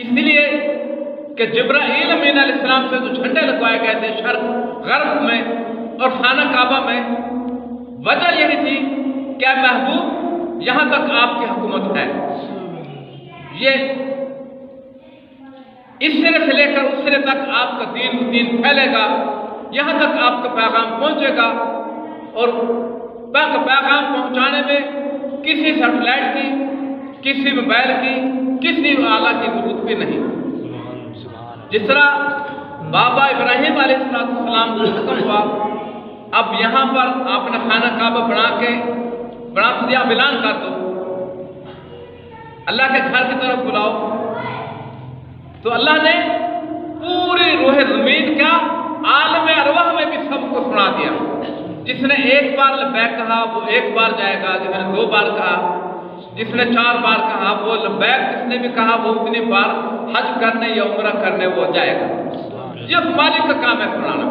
اس لیے کہ جبرائیل امین علیہ السلام سے جو جھنڈے لگوائے گئے تھے شرق غرب میں اور خانہ کعبہ میں، وجہ یہی تھی کہ اے محبوب یہاں تک آپ کی حکومت ہے، یہ اس سرے سے لے کر اس سرے تک آپ کا دین پھیلے گا، یہاں تک آپ کا پیغام پہنچے گا، اور پیغام پہنچانے میں کسی سیٹلائٹ کی، کسی موبائل کی، کسی آلہ کی ضرورت بھی نہیں۔ جس طرح بابا ابراہیم علیہ السلام کو حکم ہوا اب یہاں پر آپ نے خانہ کعبہ بنا دیا، اعلان کر دو، اللہ کے گھر کی طرف بلاؤ، تو اللہ نے پوری روح زمین کا عالم ارواح میں بھی سب کو سنا دیا۔ جس نے ایک بار لبیک کہا وہ ایک بار جائے گا، جس نے 2 بار کہا، جس نے 4 بار کہا وہ لبیک، جس نے بھی کہا وہ اتنی بار حج کرنے یا عمرہ کرنے وہ جائے گا۔ یہ مالک کا کام ہے سنانا۔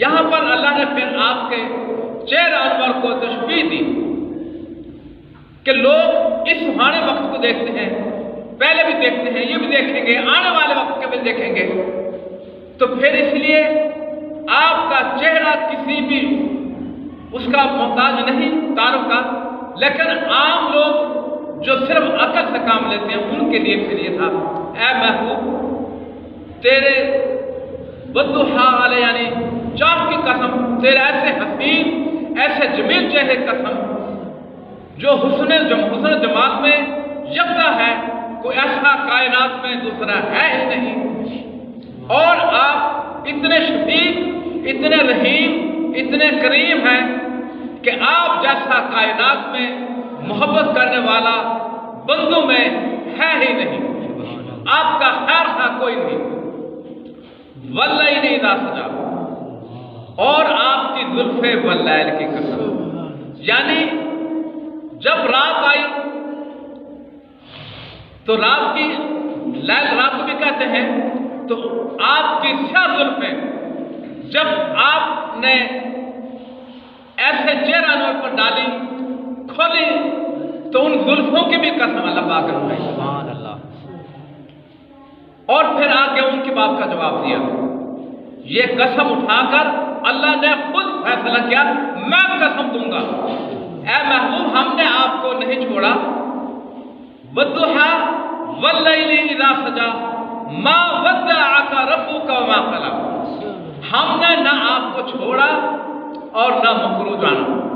یہاں پر اللہ نے پھر آپ کے چہرہ انور کو تشبیہ دی کہ لوگ اس سہانے وقت کو دیکھتے ہیں، پہلے بھی دیکھتے ہیں، یہ بھی دیکھیں گے، آنے والے وقت کے بھی دیکھیں گے، تو پھر اس لیے آپ کا چہرہ کسی بھی اس کا محتاج نہیں تعارف کا، لیکن عام لوگ جو صرف عقل سے کام لیتے ہیں ان کے لیے پھر یہ تھا، اے محبوب تیرے والضحیٰ علیہ، یعنی چاند کی قسم، تیرے ایسے حسین ایسے جمیل چہرے کی قسم جو حسن جمال میں یکتا ہے، کوئی ایسا کائنات میں دوسرا ہے ہی نہیں، اور آپ اتنے شفیق، اتنے رحیم، اتنے کریم ہیں کہ آپ جیسا کائنات میں محبت کرنے والا بندوں میں ہے ہی نہیں، آپ کا خیر خواہ کوئی نہیں۔ واللیل اذا سجا، اور آپ کی زلف واللیل کی قسم، یعنی جب رات آئی تو رات کی لیل رات کو بھی کہتے ہیں، تو آپ کی سیاہ زلفیں جب آپ نے ایسے چہرہ انور پر ڈالی، کھولی، تو ان زلفوں کی بھی قسم اللہ پاک نے اٹھائی، سبحان اللہ، اور پھر آگے ان کی بات کا جواب دیا۔ یہ قسم اٹھا کر اللہ نے خود فیصلہ کیا، میں قسم دوں گا اے محبوب ہم نے آپ کو نہیں چھوڑا، والضحیٰ واللیل اذا سجا ما ودعک ربک وما قلی، ہم نے نہ آپ کو چھوڑا اور نہ مکرو جانا۔